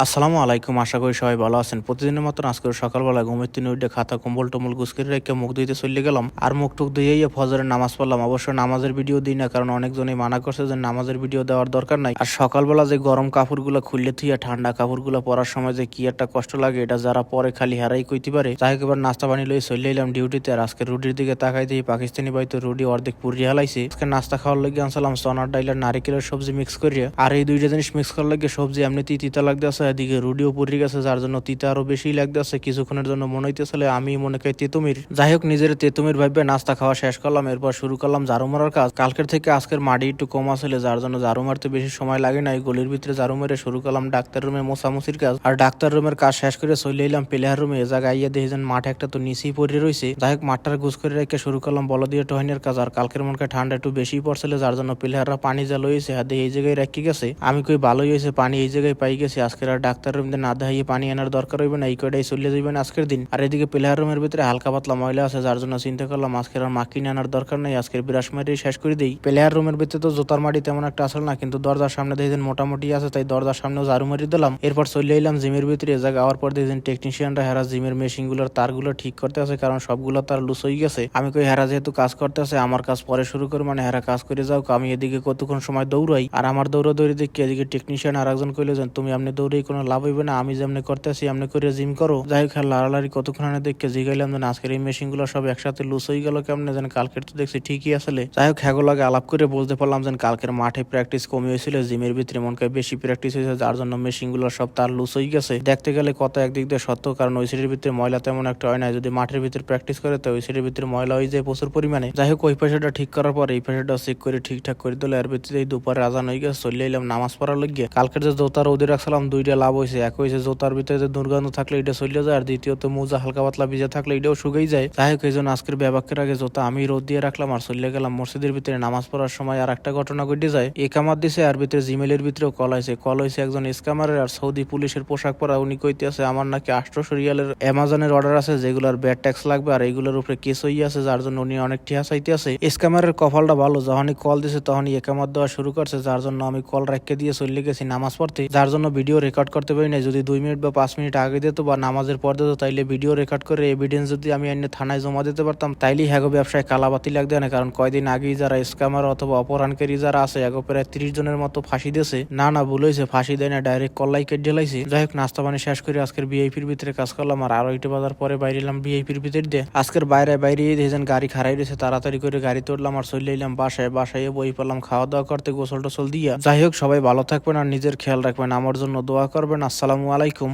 আসসালামু আলাইকুম, আশা করি সবাই ভালো আছেন। প্রতিদিনের মতন আজকে সকালবেলা ঘুমের থেকে উঠে খাতা কম্বল টম্বল গুছ করে রেখে মুখ ধুইতে চলে গেলাম। আর মুখ টুক ধুয়েই ফজরের নামাজ পড়লাম। অবশ্য নামাজের ভিডিও দিই না, কারণ অনেকজনই মানা করছে যে নামাজের ভিডিও দেওয়ার দরকার নাই। আর সকালবেলা যে গরম কাপড়গুলো খুললে থুইয়া ঠান্ডা কাপড়গুলো পরার সময় যে কি একটা কষ্ট লাগে, এটা যারা পরে খালি হারাই কইতে পারে। যাই হোক, এবার নাস্তা পানি লই চলে এলাম ডিউটিতে। আর আজকে রুটির দিকে তাকাই দিয়ে পাকিস্তানি বাড়িতে রুটি অর্ধেক পুরি হালাইছে। আজকে নাস্তা খাওয়ার লেগে আনসালাম চনার ডাইল আর নারিকেলের সবজি মিক্স করিয়া। আর এই দুইটা জিনিস মিক্স করার লাগে সবজি এমনিতেই তিতা লাগতে আছে, এদিকে রুটিও পুরি গেছে, যার জন্য তিতা আরো বেশি লাগতে আছে। কিছুক্ষণের জন্য মনে হইতেছিল আমি মনে করি তেতুমির। যাই হোক, নিজের তেতুমির ভাবে নাস্তা খাওয়া শেষ করলাম। এরপর শুরু করলাম ঝাড়ু মারার কাজ। কালকের থেকে আজকের মাটি একটু কম আসলে, যার জন্য ঝাড়ু মারতে বেশি সময় লাগে না। এই গলির ভিতরে ঝাড়ু মেরে শুরু করলাম ডাক্তার রুমে মোছামুছির কাজ। আর ডাক্তার রুমের কাজ শেষ করে চলে এলাম প্লেয়ার রুমে। এ জায়গায় আইয়া দেখি যেন মাঠে একটা তো নিচেই পড়ে রয়েছে। যাই হোক, মাঠটার গুছ করে রেখে শুরু করলাম বল দিয়ে টহিনের কাজ। আর কালকের মনকে ঠান্ডা একটু বেশি পড়ছিল, যার জন্য প্লেয়াররা পানি যা লইছে হাতে এই জায়গায় রাখি গেছে। আমি কই ভালোই হয়েছে পানি এই জায়গায় পাই গেছি, আজকের আর ডাক্তার রুম না দেখাইয়ে পানি আনার দরকার হইবে না, এই কয়টাই চলে যাবেন আজকের দিন। আর এদিকে প্লেয়ার রুমের ভিতরে হালকা পাতলা ময়লা আছে, যার জন্য চিন্তা করলাম আজকের আর মাকি আনার দরকার নেই, আজকের বিরাশ মারি শেষ করে দিই। প্লেয়ার রুমের ভিতরে তো জোতার মাটি তেমন একটা আসল না, কিন্তু দরজার সামনে দেখেন মোটামুটি আছে, তাই দরজার সামনেও ঝাড়ু মারি দিলাম। এরপর চলে এলাম জিমের ভিতরে। এ জায়গা আওয়ার পর দেখেন টেকনিশিয়ানরা হেরা জিমের মেশিন গুলোর তারগুলো ঠিক করতে আছে, কারণ সবগুলো তার লুজ হয়ে গেছে। আমি কই হেরা যেহেতু কাজ করতে আছে, আমার কাজ পরে শুরু করে, মানে হেরা কাজ করে যাও, আমি এদিকে কতক্ষণ সময় দৌড়াই। আর আমার দৌড়ি দেখি এদিকে টেকনিশিয়ান আর একজন কইলে যেন তুমি আপনি দৌড়েই কোনো লাভ হইবে না, আমি যেমনি করতে আছি এমনি করে জিম করো। যাই হোক, লাড়ালাড়ি কতক্ষণ দেখে জিগাইলাম যেন আজকের এই মেশিন গুলো সব একসাথে লুজ হয়ে গেল কেমনে, যেন কালকের তো দেখছি ঠিকই আসলে। যাই হোক, হ্যাগোলাগে আলাপ করে বলতে পারলাম যেন কালকের মাঠে প্র্যাকটিস কমে হয়েছিল, জিমের ভিতরে মনকে বেশি প্র্যাকটিস হয়েছে, যার জন্য মেশিন গুলো সব তার লুজ হয়ে গেছে। দেখতে গেলে কত একদিক দিয়ে সত্য, কারণ ওই সিটির ভিতরে ময়লা তেমন একটা হয় না। যদি মাঠের ভিতরে প্র্যাকটিস করে তো ওই সিটির ভিতরে ময়লা হয়ে যায় প্রচুর পরিমাণে। যাই হোক, ওই পাশাটা ঠিক করার পর এই পাশাটা চেক করে ঠিকঠাক করে দিলে। এর ভিতরে দুপুরে আজান হয়ে গেছে, চলে এলাম নামাজ পড়ার লাগিয়ে। কালকের যে জোতার রোদে রাখছিলাম দুইটা লাভ হয়েছে। এক হয়েছে জোতার ভিতরে যে দুর্গন্ধ থাকলে এটা চলে যায়, আর দ্বিতীয়ত মোজা হালকা পাতলা ভিজে থাকলে এটাও শুকিয়ে যায়। যাই হোক, এই জন্য আজকের ব্যাপাকের আগে জোতা আমি রোদ দিয়ে রাখলাম আর চলে গেলাম মসজিদের ভিতরে নামাজ পড়ার সময়। আর একটা ঘটনা ঘটে যায়, একামাত দিছে আর ভিতরে জিমেলের ভিতরেও কল হয়েছে একজন স্ক্যামারের। আর সৌদি পুলিশের পোশাক পরা উনি কইতে আছে আমার নাকি 800 রিয়ালের অ্যামাজনের অর্ডার আছে, যেগুলোর ব্যাড ট্যাক্স লাগবে, আর এইগুলোর উপরে কেস হয়ে আছে, যার জন্য উনি অনেক টিয়া চাইতে আছে। স্ক্যামারের কপালটা ভালো, যখনই কল দিছে তখনই একামাত দেওয়া শুরু করছে, যার জন্য আমি কল রেখে দিয়ে চলে গেছি নামাজ পড়তে। যার জন্য ভিডিও রেকর্ড করতে পারি না। যদি 2 মিনিট বা 5 মিনিট আগে দিত বা নামাজের পর দিত, তাইলে ভিডিও রেকর্ড করে এভিডেন্স যদি আমি এনে থানায় জমা দিতে পারতাম, তাইলেই হ্যাগো ব্যবসায় কালাবাতি লাগবে না। কারণ কয়দিন আগেই যারা স্ক্যামার অথবা অপহরণকারী যারা আছে এগো প্রায় 30 জনের মতো ফাঁসি দিয়েছে। না ভুল হয়েছে, ফাঁসি দেয় না, ডাইরেক্ট কল্লাই কেটে ঢেলাইছে। যাই হোক, নাস্তা পানি শেষ করে আজকের ভিআইপির ভিতরে কাজ করলাম। আর 2:30 বাজার পরে বাইরে এলাম ভিআইপির ভিতর দিয়ে। আজকের বাইরে দেখেন গাড়ি খারাই রয়েছে, তাড়াতাড়ি করে গাড়ি তুললাম আর চলে এলাম বাসায় বই পেলাম খাওয়া দাওয়া করতে, গোসল টোসল দিয়া। যাই হোক, সবাই ভালো থাকবেন আর নিজের খেয়াল রাখবেন, আমার জন্য দোয়া করবেন। আসসালামু আলাইকুম।